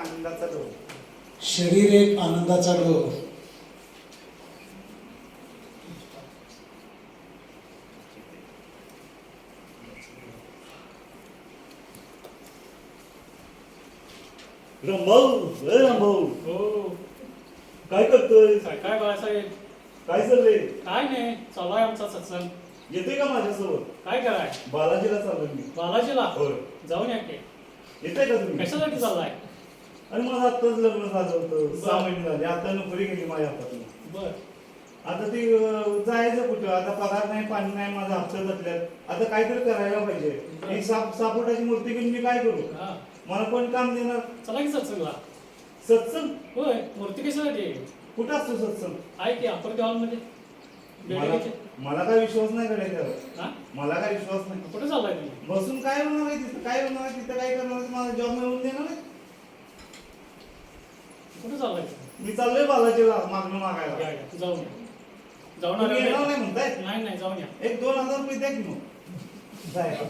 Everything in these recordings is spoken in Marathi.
आनंदाचा डोह. शरीर एक आनंदाचा डोह. रामभाऊ, रामभाऊ, हो. काय करतोय? काय बाळासाहेब? काय चाललंय? काय नाही, चालू आहे आमचा सत्संग. येते का माझ्यासोबत? काय कराय? बालाजीला चाललोय मी. बालाजीला होय. जाऊन या की. येते का तुम्ही? कशासाठी चाललाय? आणि माझं आत्ताच लग्न झालं होतं, 6 महिने झाले. आता नोकरी गेली माझ्या हातातून. बर. आता ती जायचं कुठं? आता पगार नाही, पाणी नाही, माझा हप्ता बसल्यात. आता काहीतरी करायला पाहिजे. ही सापोटाची मूर्ती घेऊन मी काय करू? हा. मला कोण काम देणार? चला की सत्संगला. सत्संग? होय. मूर्ती कशासाठी आहे? कुठं असतो सत्संग? आहे की अपर हॉल मध्ये. मला काय विश्वास नाही करायचा. हा? मला काय विश्वास नाही. कुठे चाललाय तुम्ही? बसून काय होणार आहे तिथं? काय होणार आहे तिथं? काय करणार आहे? माझा जॉब मिळवून देणार आहे? कुठे चाललाय? मी चाललोय बालाजीला मागणं मागायला. या या, जाऊन या. जाऊन तुम्ही येणार आले? नाही म्हणताय? नाही जाऊन या. एक 2,000 रुपये द्या की मग. जायला.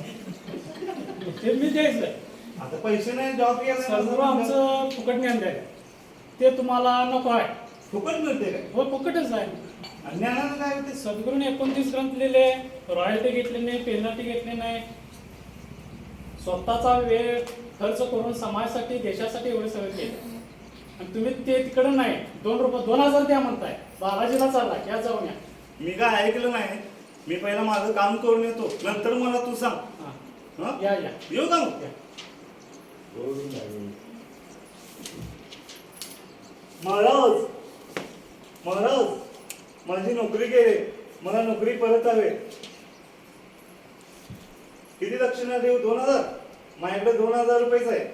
ते मी द्यायचं. आता पैसे नाही, जॉब सर्व आमचं फुकट ज्ञान द्यायला. ते तुम्हाला नको आहे. फुकट मिळते काय? हो, फुकटच आहे. आणि ज्ञानाचं काय होते? सद्गुरूने 29 ग्रंथ लिहिले, रॉयल्टी घेतली नाही, पेनल्टी घेतली नाही, स्वतःचा वेळ खर्च करून समाजासाठी देशासाठी एवढे सगळं केलं. आणि तुम्ही ते तिकडे नाही, 2,000 द्या म्हणताय. बालाजीला चालला, या जाऊन या. मी काय ऐकलं नाही. मी पहिला माझं काम करून येतो, नंतर मला तू सांग. हा. हं? या येऊ का मग? या. महाराज, महाराज, माझी नोकरी गेली. मला नोकरी परत हवे. किती दक्षिणा देऊ? 2,000? माझ्याकडे 2,000 रुपयेच आहे.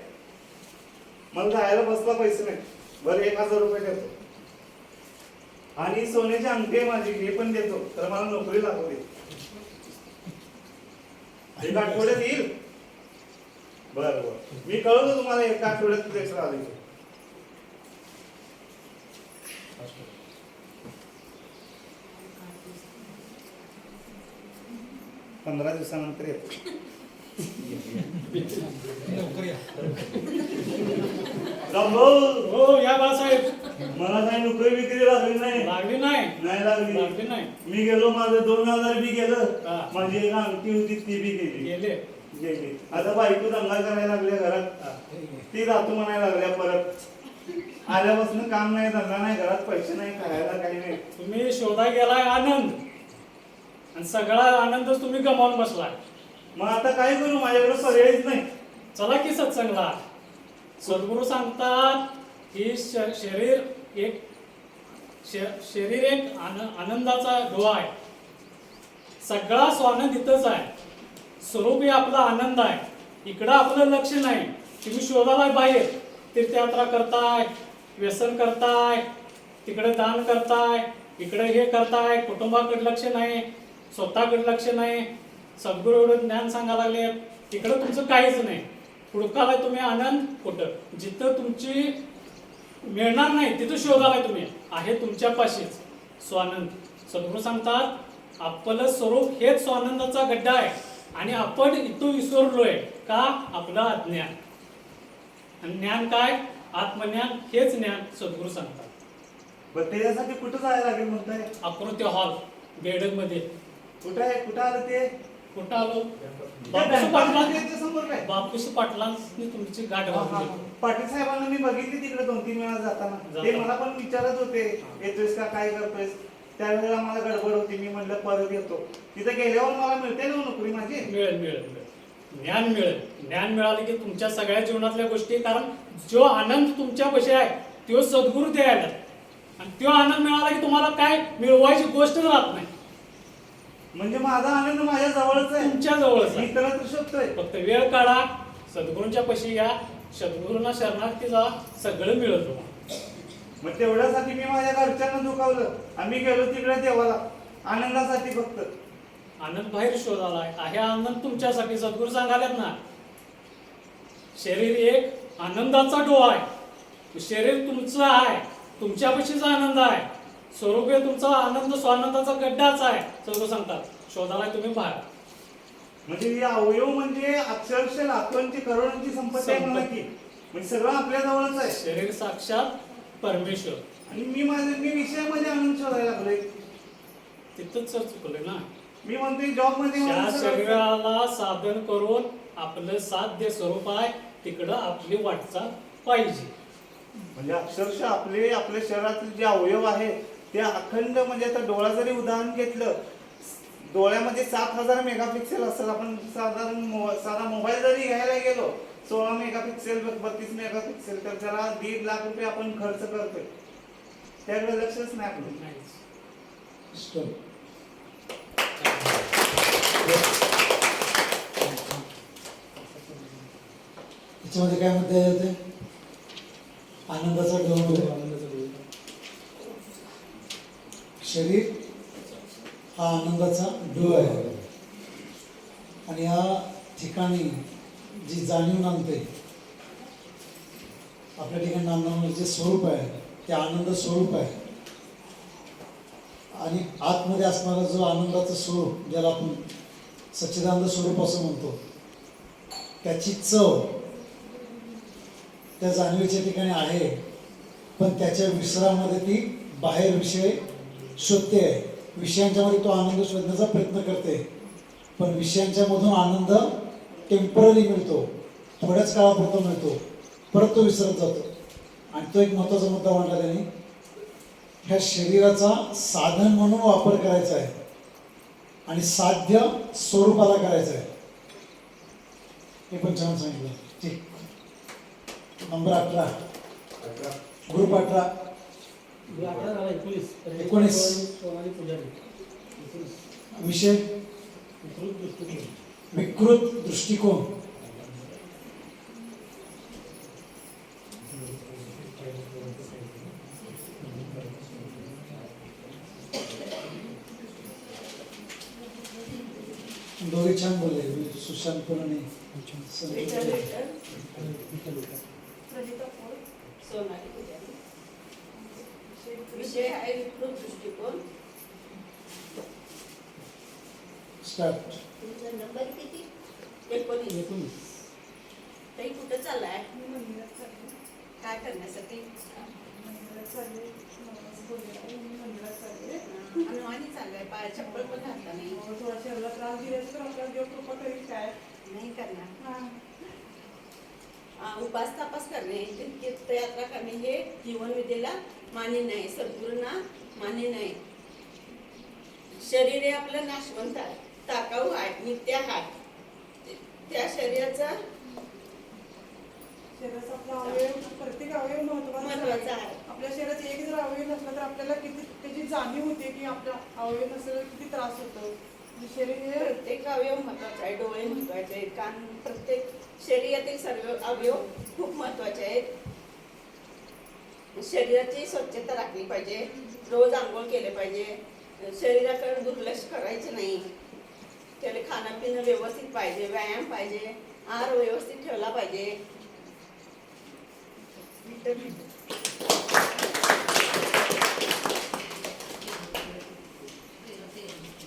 मला जायला बसला पैसे नाही. बरं, 1,000 रुपये देतो. आणि सोन्याची अंगठी आहे माझी, हे पण देतो. तर मला नोकरी लागू दे. 1 आठवड्यात येईल. बरं बरं, मी कळवतो तुम्हाला 1 आठवड्यात एक्स्ट्रा आले. 15 दिवसानंतर येतो. हो, या बाळासाहेब. मला काही नोकरी विक्री लागली नाही. लागली नाही? नाही लागली. लागली नाही. मी गेलो, माझं 2,000 बी गेलं. हा. माझी एक अंगठी होती ती बी गेली. गेले. आता बायको दंगा करायला लागल्या घरात. ती जातो म्हणायला लागल्या परत. आल्यापासून काम नाही, धंदा नाही, घरात पैसे नाही, खायला काही नाही. तुम्ही शोधा गेलाय आनंद, आणि सगळा आनंदच तुम्ही गमावून बसलाय. मग आता काय करू? माझ्याकडे पर्यायच नाही. चला की सत्संगला. सद्गुरू सांगतात की शरीर एक आनंदाचा डोळा आहे. सगळा स्वानंद इथंच आहे. स्वरूप हे आपला आनंद आहे. इकडं आपलं लक्ष नाही. तुम्ही शोधाला बाहेर तीर्थयात्रा करताय, व्यसन करताय, तिकडे दान करताय, इकडे हे करताय, कुटुंबाकडे लक्ष नाही, स्वतःकडे लक्ष नाही. सद्गुरू एवढं ज्ञान सांगायला लागले, तिकडं तुमचं काहीच नाही. हुडकालाय तुम्ही आनंद कुठं? जिथं तुमची मिळणार नाही तिथं शोधालाय तुम्ही. आहे तुमच्या पाशीच स्वानंद. सद्गुरू सांगतात आपलं स्वरूप हेच स्वानंदाचा गड्डा आहे. आणि आपण इथं विसरलोय का? आपलं अज्ञान. आणि ज्ञान काय? आत्मज्ञान. हेच ज्ञान सद्गुरू सांगतात. पण त्याच्यासाठी कुठं जायला लागेल म्हणताय? अकृत्य हॉल बेडग मध्ये. कुठं आहे? कुठं आलं ते? कुठं आलो? समोर काय? बापूस पाटलांनी तुमची गाठ घालून. पाटील साहेबांना मी बघितली तिकडे 2-3 वेळा जाताना. ते मला पण विचारत होते, येतोयस का, काय करतोयस? त्यावेळेला मला गडबड होती. मी म्हटलं परत येतो. तिथे गेल्यावर मला मिळते ना नोकरी माझी? मिळेल. ज्ञान मिळेल. ज्ञान मिळाले की तुमच्या सगळ्या जीवनातल्या गोष्टी, कारण जो आनंद तुमच्यापाशी आहे तो सद्गुरू द्यायला. आणि तो आनंद मिळाला की तुम्हाला काय मिळवायची गोष्टच राहत नाही. म्हणजे माझा आनंद माझ्या जवळच आहे, तुमच्या जवळच आहे. मी इतरांना शोधतोय. फक्त वेळ काढा, सद्गुरूंच्या पाशी या, सद्गुरूंना शरणार्थी जा, सगळं मिळेल तुम्हाला. मग तेवढ्यासाठी मी माझ्या घरच्यांना दुखावलं. आम्ही गेलो तिकडे देवाला आनंदासाठी फक्त. आनंद बाहेर शोधाला आहे आनंद तुमच्यासाठी. सद्गुरू सांगालेत ना, शरीर एक आनंदाचा डोळा आहे. शरीर तुमचं आहे, तुमच्यापाशीचा आनंद आहे. स्वरूप हे तुमचा आनंद स्वानंदाचा गड्डाच आहे. सद्गुरू सांगतात शोधाला तुम्ही बाहेर. म्हणजे हे अवयव म्हणजे अक्षरशः लाखोंची करोडोंची संपत्ती आहे मला की. म्हणजे सगळं आपल्या जवळच आहे. शरीर साक्षात परमेश्वर. आणि मी विषयामध्ये आनंद शोधायला लागलोय. तिथंच चुकलं ना. मी म्हणतोय जॉब मध्ये त्या मला सगळं- शरीराला साधन करून आपलं साध्य स्वरूप आहे तिकडं आपली वाटचाल पाहिजे. म्हणजे अक्षरशः आपल्या शरीरातील जे अवयव आहे ते अखंड, म्हणजे आता डोळा जरी उदाहरण घेतलं, डोळ्यामध्ये 7000 मेगापिक्सेल असतात. आपण साधा मोबाईल जरी घ्यायला गेलो 16 मेगापिक्सेल 32 मेगापिक्सेल, तर त्याला 1.5 लाख रुपये आपण खर्च करतोय. त्याकडे लक्षच नाही आपलं. नाहीच. स्टॉप. त्याच्यामध्ये काय मुद्दे होते? आनंदाचा डोह. शरीर हा आनंदाचा डोह आहे आणि या ठिकाणी जी जाणीव नांदते, आपल्या ठिकाणी नांदणारं जे स्वरूप आहे ते आनंद स्वरूप आहे. आणि आतमध्ये असणारा जो आनंदाचं स्वरूप, ज्याला आपण सच्चिदानंद स्वरूप असं म्हणतो, त्याची चव त्या जाणीवेच्या ठिकाणी आहे, पण त्याच्या विसरामध्ये ती बाहेर विषय शोधते आहे. विषयांच्या मध्ये तो आनंद शोधण्याचा प्रयत्न करते, पण विषयांच्या मधून आनंद टेम्पररी मिळतो, थोड्याच काळापुरता मिळतो, परत तो विसरत जातो. आणि तो एक महत्त्वाचा मुद्दा मांडला त्यांनी, ह्या शरीराचा साधन म्हणून वापर करायचा आहे आणि साध्य स्वरूपाला करायचं आहे. हे पण छान सांगितलं. ठीक. Number 18, group 18, 19. विषय विकृत दृष्टिकोन. दोघे छान बोलले, सुशांत पण आणि विषय आहे विकृत दृष्टिकोन. स्टार्ट. तुमचा नंबर किती? 19. ताई कुठं चाललाय? काय करण्यासाठी? अनुवानी चाललाय, पाय चप्पल पण घातला नाही. नाही करणार. उपास तापास करणे, तीर्थयात्रा करणे हे जीवन विद्येला मान्य नाही, सद्गुरूंना मान्य नाही. शरीर हे आपलं नाशवंत आहे, टाकाऊ आहे, नित्य आहे. त्या शरीराचा आपला अवयव, प्रत्येक अवयव महत्वाचा आहे. आपल्या शरीरात एक जर अवयव नसला तर आपल्याला किती त्याची जाणीव होते की आपला अवयव नसला तर किती त्रास होतो. शरीर हे प्रत्येक अवयव महत्वाचा आहे, डोळे महत्वाचे आहेत, कान, प्रत्येक शरीरातील सर्व अवयव खूप महत्वाचे आहेत. शरीराची स्वच्छता राखली पाहिजे, रोज आंघोळ केले पाहिजे, शरीराकडे दुर्लक्ष करायचं नाही, त्याला खाणं पिणं व्यवस्थित पाहिजे, व्यायाम पाहिजे, आहार व्यवस्थित ठेवला पाहिजे.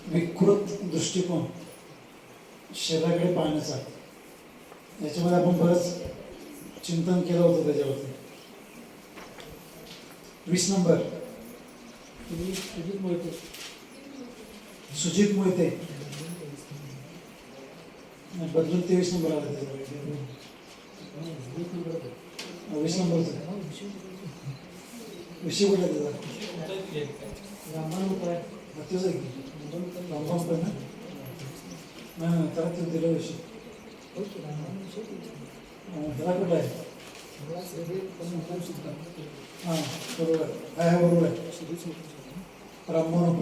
विकृत दृष्टिकोन शरीराकडे पाहण्याचा, याच्यामध्ये आपण बरंच चिंतन केलं होतं त्याच्यावरती. 20 नंबर सुजित मोहिते. बदलून 23 नंबर आला त्याच्यावर. 20 नंबरचा विषय कुठला त्याचा? रामबाण पण ना? नाही, त्याला ते दिलं विषय. त्याला कुठं आहे? हां बरोबर आहे, बरोबर आहे. रामबाण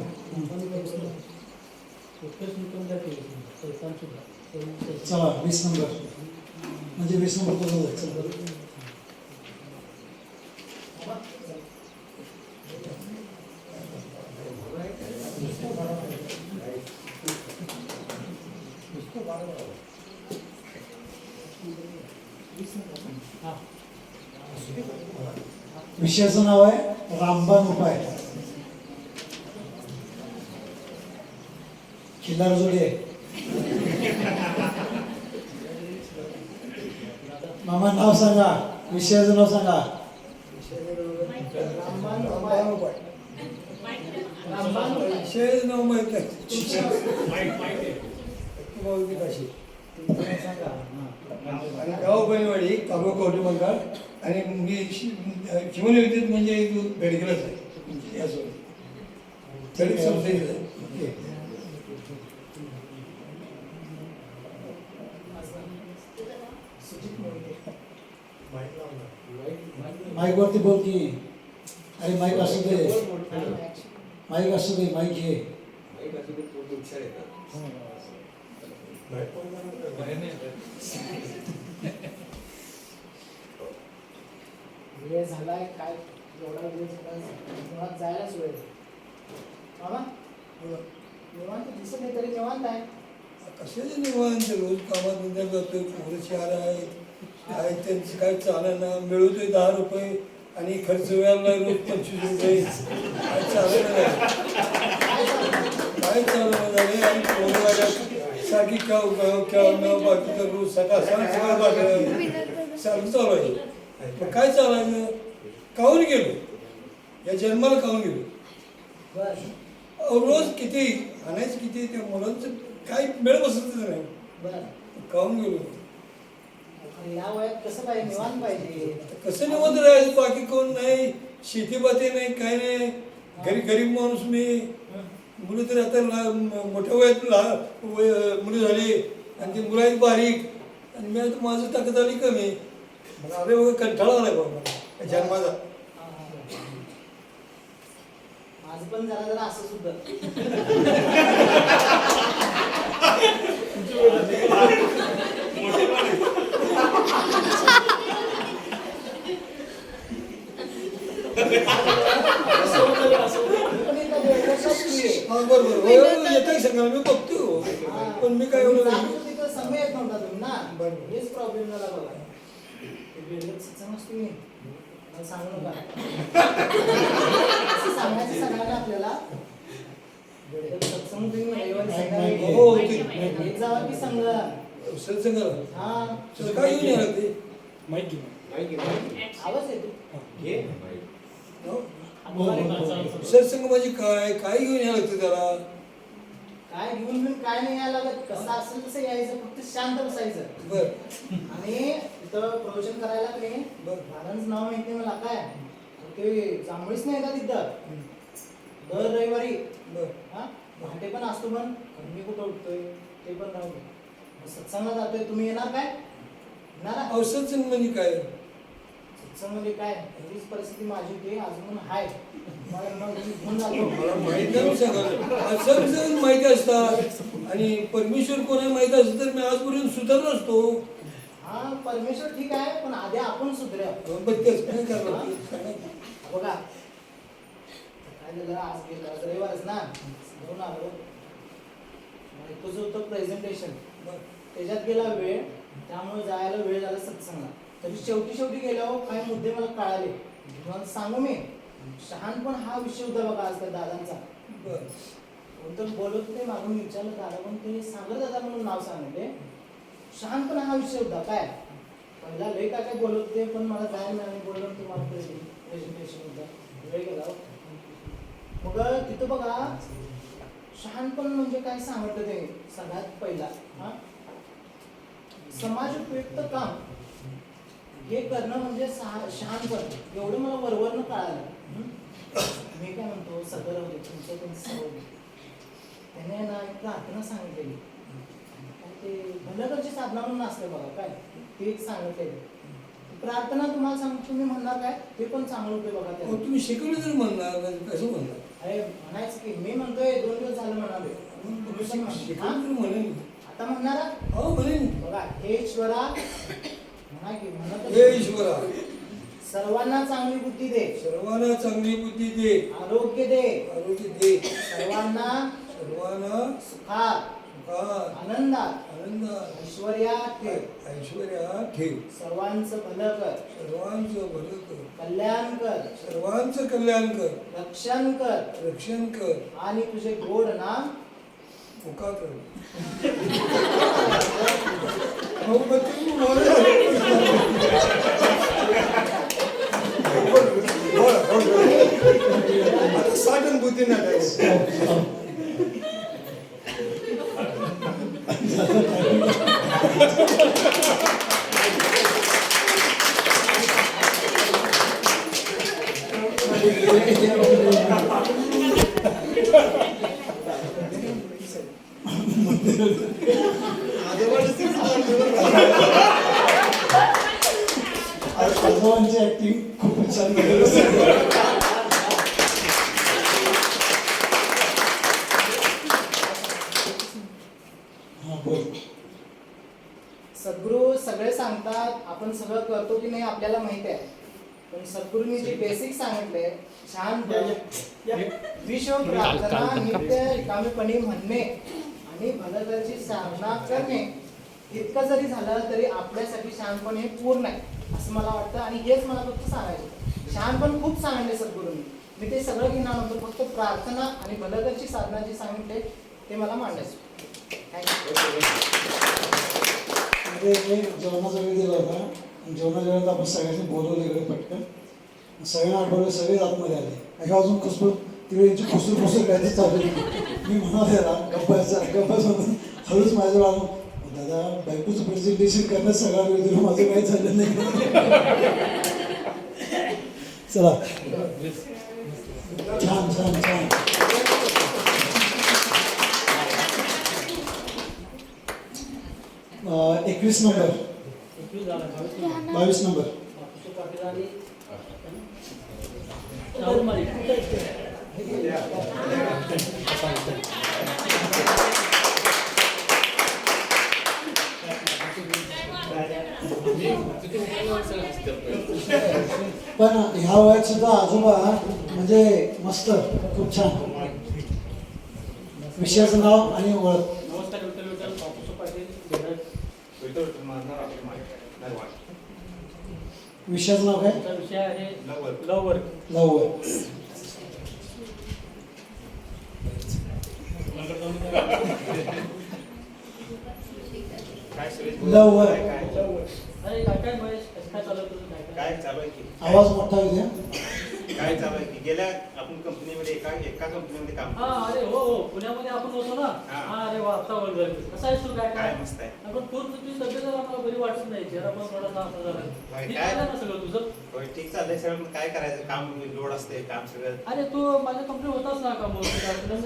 चला 20 नंबर, म्हणजे 20 नंबर कसं जायचं? विषयाचं नाव आहे रामबाण उपाय. खिल्लार जोडी आहे. मामा नाव सांगा. विषयाचं नाव सांगा. विषयाचं नाव माहीत नाही. आणि गाव बनवाडी तालुका कवठे मंगळ आणि मी शिवनिर्मित म्हणजे बेडगेलाच आहे यासोबत तरी संस्थेत आहे. ओके. माईक वरती बोल की. अरे माईक असू दे, माईक असू दे, माईक घे. वेळ झालाय काय एवढा वेळ झाला मुळात जायलाच वेळ मामा निवांत दिसत नाही तरी निवांत आहे. कशाचे निवांत रोज कामात धंद्यात जातोय पोरं शहर आहे काय त्यांची काय चालना मिळवतोय 10 रुपये आणि खर्च व्हायला रोज 25 रुपये काय चालना काय चालना झाले आणि पोरं सारखी केव्हा बाकी तर रोज सकाळ सकाळ बाकी चालू आहे. पण काय चालायचं काहून गेलो या जन्माला काहून गेलो बर रोज किती आणायचं किती त्या मुलांचं काही मेळ बसतच नाही बर काहून गेलो. या वयात कसं पाहिजे निवांत पाहिजे. कसं निवंत राहायचं बाकी कोण नाही शेतीपाती नाही काय नाही गरीब माणूस मी मुलं तर आता मोठ्या वयात मुलं झाली आणि ती मुलं आहेत बारीक आणि मी आता माझं ताकद आली कमी मला अरे बघा कंटाळा आलाय बाबा जन्माचा. माझं पण जरा असं सुद्धा हा बरोबर येतं सांगा मी बघतो पण मी काय एवढं तिथं समय येत नव्हता तुम्ही ना बरोबर. हेच प्रॉब्लेम झाला बघा ते बेडगत सत्संग असतो मी मला सांगू नका असं सांगायचं सगळ्यांना आपल्याला बेडगत सत्संग तुम्ही रविवारी सकाळी हो, ते- येत जावा की संघ सत्संगाला हा तुझं काय घेऊन येणार ते माईक घे. आवाज येतो सत्संग म्हणजे काय काय घेऊन यायला लागतं त्याला काय घेऊन घेऊन काय नाही यायला लागत कसं असेल तसं यायचं फक्त शांत बसायचं बर आणि तिथं प्रवचन करायला की नाही दादांचं नाव माहिती मला काय ते जांभळीच नाही का तिथं दर रविवारी बर हा भांडे पण असतो पण मी कुठं उठतोय ते पण राहू दे. सत्संगला जातोय तुम्ही येणार काय येणार अहो सत्संग म्हणजे काय सत्संग म्हणजे काय हीच परिस्थिती माझी होती अजून हाय मला मग मी घेऊन जातो मला माहित नाही सांगा सत्संग माहिती असतात आणि परमेश्वर कोणाला माहिती असतं तर मी आजपर्यंत सुधारलो असतो. हा परमेश्वर ठीक आहे पण आधी आपण सुधऱ्या पण तेच काय करणार बघा काय झालं आज गेलं आज रविवारच ना घेऊन आलो तुझं होतं प्रेझेंटेशन त्याच्यात गेला वेळ त्यामुळे जायला वेळ झाला सत्संगला तरी शेवटी गेल्यावर काही मुद्दे मला कळाले तुम्हाला सांगू मी शहाणपण हा विषय होता बघा आज त्या दादांचा कोणतं बोलत होते मागून विचारलं दादा पण ते सागर दादा म्हणून नाव सांगितले शहाणपण हा विषय होता काय पहिला लय काय काय बोलत होते पण मला जायला मिळाले बोललो तुम्हाला प्रेझेंटेशन होतं वेळ गेला मग तिथं बघा शहाणपण म्हणजे काय सांगितलं ते सगळ्यात पहिला हा समाज उपयुक्त काम हे करणं म्हणजे शहाणपण एवढं मला वरवरनं कळालं. मी काय म्हणतो सगळं होते तुमचं पण सवय त्याने ना एक प्रार्थना सांगितलेली ते भलगरची साधना म्हणून असते बघा काय ते एक सांगितलेली प्रार्थना तुम्हाला सांगतो तुम्ही म्हणणार काय ते पण चांगलं होते बघा ते तुम्ही शिकवलं तर म्हणणार कसं म्हणणार अरे म्हणायचं की मी म्हणतोय 2 दिवस झालं म्हणाले तुम्ही पण म्हणा. शिकवलं तर म्हणेन आता म्हणणारा हो म्हणेन बघा हे ईश्वरा म्हणा की म्हणत हे ईश्वरा सर्वांना चांगली बुद्धी दे सर्वांना चांगली बुद्धी दे आरोग्य दे आरोग्य दे सर्वांना सर्वांना सुखात सुखात आनंदात आनंदात ऐश्वर्यात ठेव ऐश्वर्यात ठेव सर्वांचं भलं कर सर्वांचं भलं कर कल्याण कर सर्वांचं कल्याण कर रक्षण कर रक्षण कर आणि तुझे गोड नाम मुखात राह. अहो, पण तुम्ही बोला. ते नाटक. आजोबांची ऍक्टिंग खूप छान केली. हा बोल. सद्गुरू सगळे सांगतात, आपण सगळं करतो की नाही आपल्याला माहिती आहे, पण सद्गुरूंनी जे बेसिक सांगितले, शांत विश्व प्रार्थना, नित्य रिकामेपणी म्हणणे आणि भलत्याची साधना करणे, इतकं जरी झालं तरी आपल्यासाठी शहाणपण हे पूर्ण आहे असं मला वाटतं. आणि हेच मला फक्त सांगायचं, शहाणपण खूप सांगितले सद्गुरूंनी, मी ते सगळं घेणार नव्हतं, फक्त प्रार्थना आणि भलत्याची साधना जी सांगितले ते मला मांडायचं. मध्ये एक जेवणाचा वेळ दिला होता. जेवणाच्या वेळेत आपण सगळ्यांनी बोलवलं इकडे पटकन, सगळ्यांना आठवलं, सगळेच आतमध्ये आले. अशा अजून खुसफुस तिकडे यांची खुसूर काय चालू होती. मी म्हणाले ना गप्पाच म्हणून हळूच माझ्याजवळ आलो, दादा बायकोचं प्रेझेंटेशन करण्यात सगळा वेळ दिला, माझं काही झालं नाही. चला छान छान छान. 21 नंबर, 22 नंबर. पण ह्या वयात सुद्धा आजोबा म्हणजे मस्त, खूप छान. विषयाचं नाव आणि ओळख. नमस्कार, विठ्ठल बापूसाहेब पाटील. विषयाचं नाव काय? आमचा विषय आहे लव वर्क. लव वर्क. लव वर्क. अरे काय महेश, कसं काय चालू आहे तुझं? काय चालू आहे की आवाज मोठा होईल द्या. काय चालू आहे की गेल्या आपण कंपनीमध्ये एका कंपनीमध्ये काम हा, अरे हो हो, पुण्यामध्ये आपण होतो ना. हा. हा, अरे वा, आता ओळख झाली. कसं आहेस तू? काय काय मस्त आहे. आपण पूर्ण तुझी तब्येत जरा मला बरी वाटत नाही, चेहरा पण थोडासा असं झाला. होय, ठीक काय? आहे ना सगळं तुझं? होय, ठीक चाललंय सगळं. पण काय करायचं, काम लोड असते, काम सगळं. अरे तू माझ्या कंपनी होताच ना काम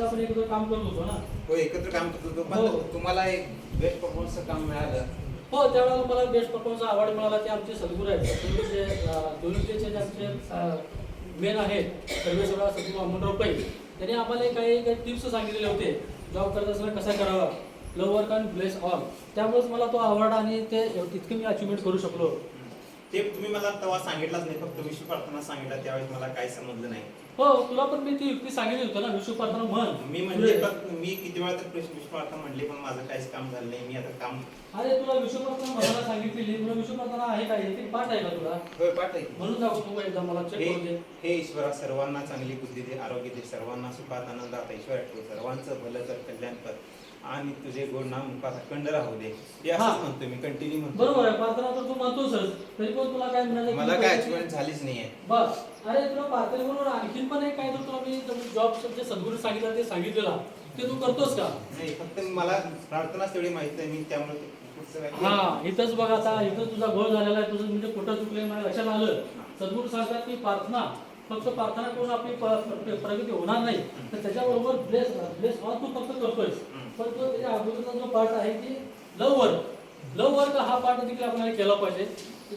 आपण एकत्र काम करत होतो ना. हो, एकत्र काम करत होतो. हो. पण तुम्हाला एक बेस्ट परफॉर्मन्सचं काम मिळालं. हो, त्यावेळेला मला बेस्ट परफॉर्मन्सचा अवॉर्ड मिळाला. ते आमचे सद्गुरू आहेत, दोन्हीचे जे आमचे मेन आहेत सर्वेश्वरा सद्गुरू अमोलराव पै. त्यांनी आम्हाला काही टिप्स सांगितलेले होते जॉब करत असताना कसा करावा, लव वर्क अँड ब्लेस ऑल. त्यामुळेच मला तो अवॉर्ड आणि ते इतकं मी अचिव्हमेंट करू शकलो. ते तुम्ही मला तेव्हा सांगितलंच नाही, फक्त विश्व प्रार्थना सांगितलं, त्यावेळेस मला काही समजलं नाही. हो, तुला पण मी ती युक्ती सांगितली होती ना, विश्व प्रार्थना म्हण. मी म्हणजे मी किती वेळा तर विश्व प्रार्थना म्हणली, पण माझं काहीच काम झालं नाही. मी आता काम. अरे तुला विश्व प्रार्थना म्हणायला सांगितलेली, तुला विश्व प्रार्थना आहे काय, ते पाठ आहे का तुला? होय, पाठ आहे. म्हणून दाखव तू एकदा मला चेक करू दे. हे ईश्वरा, सर्वांना चांगली बुद्धी दे, आरोग्य दे, सर्वांना सुखात आनंदात ऐश्वर्यात ठेव, सर्वांचं भलं कर, कल्याण कर आणि तुझे गोड नाम मुखात अखंड राहू दे. हे असंच म्हणतो मी, कंटिन्यू म्हणतो. बरोबर आहे, प्रार्थना तर तू म्हणतोस, तरी पण तुला काय म्हणायचं? मला काय अचिव्हमेंट झालीच नाहीये. बस. अरे तुला प्रार्थनेबरोबर आणखीन पण एक काय तर तुला मी जॉब जे सद्गुरू सांगितलं ते सांगितलेला ते तू करतोस का? नाही, फक्त मला प्रार्थनाच तेवढी माहित नाही, मी त्यामुळे पुढचं काय. हा, इथंच बघ आता, इथं तुझा घोळ झालेला आहे. तुझं म्हणजे कुठं चुकलंय मला लक्षात आलं. सद्गुरू सांगतात की प्रार्थना, फक्त प्रार्थना करून आपली प्रगती होणार नाही, तर त्याच्याबरोबर ब्लेस ऑल तू फक्त करतोयस. पण तो त्याच्या अगोदरचा जो पार्ट आहे की लव वर्क हा पार्ट देखील आपल्याला केला पाहिजे.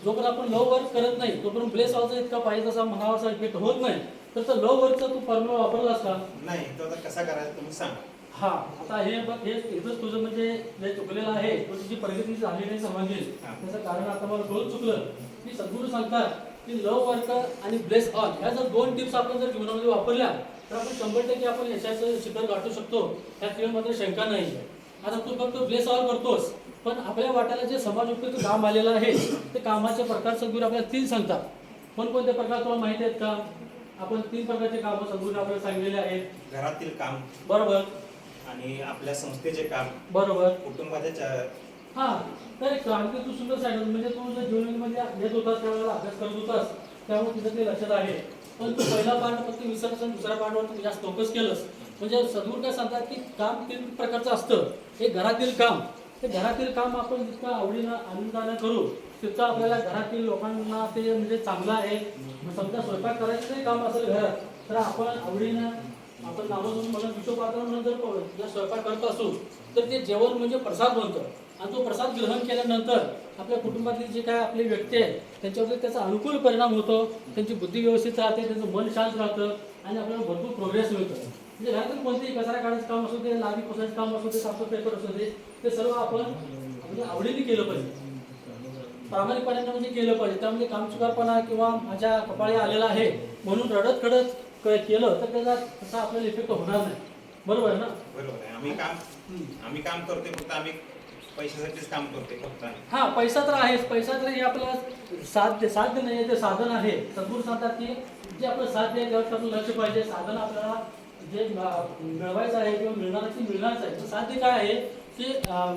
जोपर्यंत आपण लव वर्क करत नाही तोपर्यंत ब्लेस ऑलचा इतका पाहिजे तसा म्हणावासा इफेक्ट होत नाही. तर लव वर्कचा तू फॉर्म्युला वापरलास का? नाही, तो आता कसा करायचा तुम्ही सांगा. हा, आता हे बघ, हे इथंच तुझं म्हणजे जे चुकलेलं आहे, तो तुझी प्रगती झाली नाही समाजात. त्याचं कारण आता मला कळून चुकलं की सद्गुरू सांगतात की लव वर्क आणि ब्लेस ऑल ह्या जर दोन टिप्स आपण जर जीवनामध्ये वापरल्या तर आपण 100% आपण यशाचं शिखर गाठू शकतो. त्यात मात्र शंका नाही. आता तू फक्त ब्लेस ऑल करतोस, पण आपल्या वाट्याला जे समाज उपयुक्त काम आलेलं आहे ते कामाचे प्रकार सद्गुरू आपल्याला 3 सांगतात. कोणकोणते प्रकार तुला माहिती आहेत का? आपण 3 प्रकारचे काम सद्गुरू आपल्याला सांगितलेले आहेत. घरातील काम, बरोबर, आणि आपल्या संस्थेचे काम, बरोबर, कुटुंबाच्या. हा, तर एक अगदी तू सुंदर सांगितलं. म्हणजे तू जर जीवनामध्ये येत होतास त्यावेळेला अभ्यास करत होतास, त्यामुळे तुझं ते लक्षात आहे. पण तू पहिला पार्ट फक्त विसरलास आणि दुसऱ्या पार्टवर तू जास्त फोकस केलंस. म्हणजे सद्गुरू काय सांगतात की काम 3 प्रकारचं असतं. एक घरातील काम, ते घरातील काम आपण जितकं आवडीनं आनंदानं करू तितकं आपल्याला घरातील लोकांना ते म्हणजे चांगलं आहे. समजा स्वयंपाक करायचं नाही काम असेल घरात, तर आपण आवडीनं आपण नावाजून मला विश्वपात्रांना जर स्वयंपाक करत असू तर ते जेवण म्हणजे प्रसाद बनतं. आणि तो प्रसाद ग्रहण केल्यानंतर आपल्या कुटुंबातली जे काय आपले व्यक्ती आहेत त्यांच्यावरती त्याचा अनुकूल परिणाम होतो. त्यांची बुद्धी व्यवस्थित राहते, त्यांचं मन शांत राहतं आणि आपल्याला भरपूर प्रोग्रेस मिळतं. म्हणजे घरातून कोणतेही कचरा काढायचं काम असू दे, लादी पुसायचं काम असू दे, साफ पेपर असू दे, ते सर्व आपण म्हणजे आवडीने केलं पाहिजे, प्रामाणिकपणे म्हणजे केलं पाहिजे. त्यामध्ये कामचुकारपणा किंवा माझ्या कपाळी आलेला आहे म्हणून रडत खडत केलं तर त्याचा तसा आपल्याला इफेक्ट होणार नाही. बरोबर आहे ना? बरोबर आहे. आम्ही काम करतोय, फक्त आम्ही पैशासाठीच काम करतोय फक्त. हा, पैसा तर आहेच. पैसा तर हे आपल्याला साध्य नाही आहे, ते साधन आहे. सद्गुरू सांगतात की जे आपलं साध्य आहे त्यावर आपलं लक्ष पाहिजे. साधन आपल्याला जे मिळवायचं आहे किंवा मिळणारच आहे. तर साध्य काय आहे की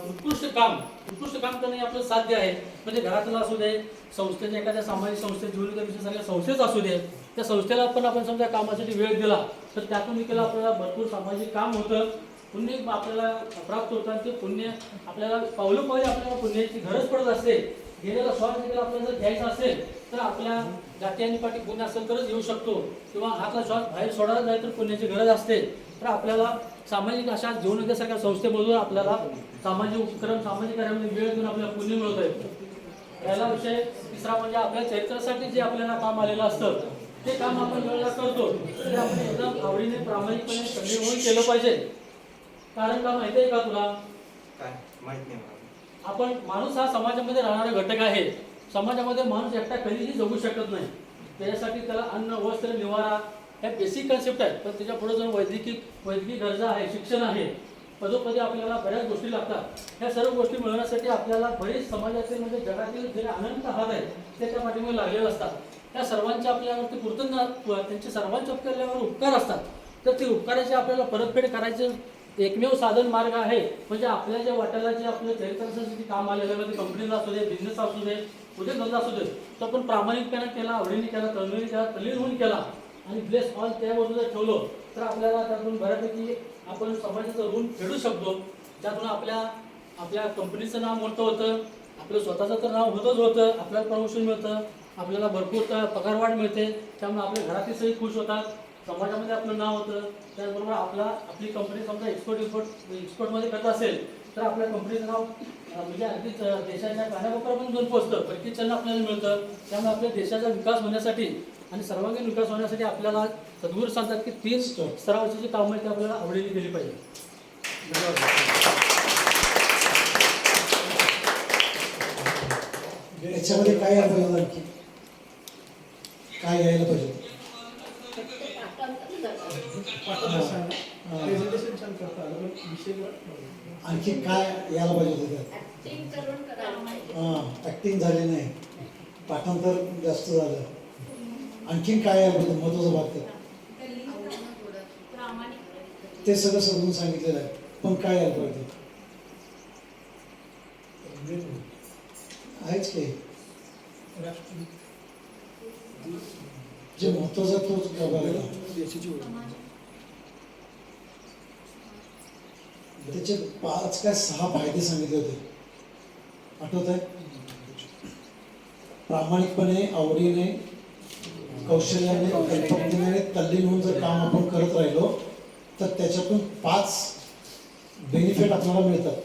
उत्कृष्ट काम करणे आपलं साध्य आहे. म्हणजे घरातलं असू दे, संस्थेच्या एखाद्या सामाजिक संस्थेत जीवनाच्या विषयासारख्या संस्थेच असू दे, त्या संस्थेला पण आपण समजा कामासाठी वेळ दिला तर त्यातून देखील आपल्याला भरपूर सामाजिक काम होतं, पुण्य आपल्याला प्राप्त होतं. आणि ते पुण्य आपल्याला पावलं आपल्याला पुण्याची गरज पडत असते. गेलेला श्वास देखील आपल्याला जर घ्यायचा असेल तर आपल्या गाठी आणि पाठी पुण्य असेल तरच येऊ शकतो, किंवा हातला श्वास बाहेर सोडायला जाईल तर पुण्याची गरज असते. तर आपल्याला सामाजिक अशा जीवनसारख्या संस्थेमधून आपल्याला सामाजिक उपक्रम, सामाजिक कार्यामध्ये वेळ देऊन आपल्याला पुण्य मिळवता येतं. पहिला विषय. तिसरा म्हणजे आपल्या चरित्रासाठी जे आपल्याला काम आलेलं असतं ते काम आपण वेळेला करतो ते आपण एकदम आवडीने प्रामाणिकपणे सगळे होऊन केलं पाहिजे. कारण का माहिती आहे का तुला? काय माहित नाही मला. आपण माणूस हा समाजामध्ये राहणारा घटक आहे. समाजामध्ये माणूस एकटा कधीही जगू शकत नाही. त्याच्यासाठी त्याला अन्न, वस्त्र, निवारा ह्या बेसिक कन्सेप्ट आहेत. पण त्याच्या पुढे जाऊन वैद्यकीय गरजा आहे, शिक्षण आहे, पदोपदी आपल्याला बऱ्याच गोष्टी लागतात. ह्या सर्व गोष्टी मिळवण्यासाठी आपल्याला बरेच समाजातील म्हणजे जगातील जे अनंत हात आहेत ते त्या पाठीमागे लागलेले असतात. त्या सर्वांचे आपल्यावरती त्यांचे सर्वांच्या आपल्यावर उपकार असतात. तर ते उपकाराची आपल्याला परतफेड करायचे एकमेव साधन मार्ग आहे म्हणजे आपल्या ज्या वाट्याला जे आपल्या चरित्रासाठी काम आलेलं ते कंपनीला असू दे, बिझनेस असू दे, उद्योगधंदा असू दे, तो आपण प्रामाणिकपणे केला, आवडीने केला, तळमळीने केला, तल्लीन होऊन केला आणि ब्लेस ऑल त्यावर जर ठेवलं तर आपल्याला त्यातून बऱ्यापैकी आपण समाजाचं ऋण फेडू शकतो. त्यातून आपल्या कंपनीचं नाव मोठं होतं, आपलं स्वतःचं तर नाव होतं, आपल्याला प्रमोशन मिळतं, आपल्याला भरपूर पगारवाढ मिळते. त्यामुळे आपल्या घरातील सगळी खुश होतात, समाजामध्ये आपलं नाव होतं. त्याचबरोबर आपली कंपनी समजा एक्सपोर्टमध्ये करत असेल तर आपल्या कंपनीचं नाव म्हणजे अगदीच देशाच्या कानाकोपऱ्यापर्यंत जाऊन पोहोचतं, प्रत्येक आपल्याला मिळतं. त्यामुळे आपल्या देशाचा विकास होण्यासाठी आणि सर्वांगीण विकास होण्यासाठी आपल्याला सद्गुरू सांगतात की 3 स्तरावरची जी कामं आहेत ती आपल्याला आवडीने केली पाहिजे. याच्यामध्ये काय आपल्याला आणखी काय यायला पाहिजे? आणखी काय यायला पाहिजे होतं त्यात? ऍक्टिंग झाली नाही, पाठांतर जास्त झालं. आणखीन काय यायला पाहिजे महत्वाचं भाग ते सगळं समजून सांगितलेलं आहे. पण काय यायला पाहिजे? आहेच की जे महत्वाचं तोच बघायला. त्याचे 5 काय 6 फायदे सांगितले होते, आठवत आहे? प्रामाणिकपणे, आवडीने, कौशल्याने, कल्पकतेने तल्लीन होऊन जर काम आपण करत राहिलो तर त्याच्यातून 5 बेनिफिट आपल्याला मिळतात.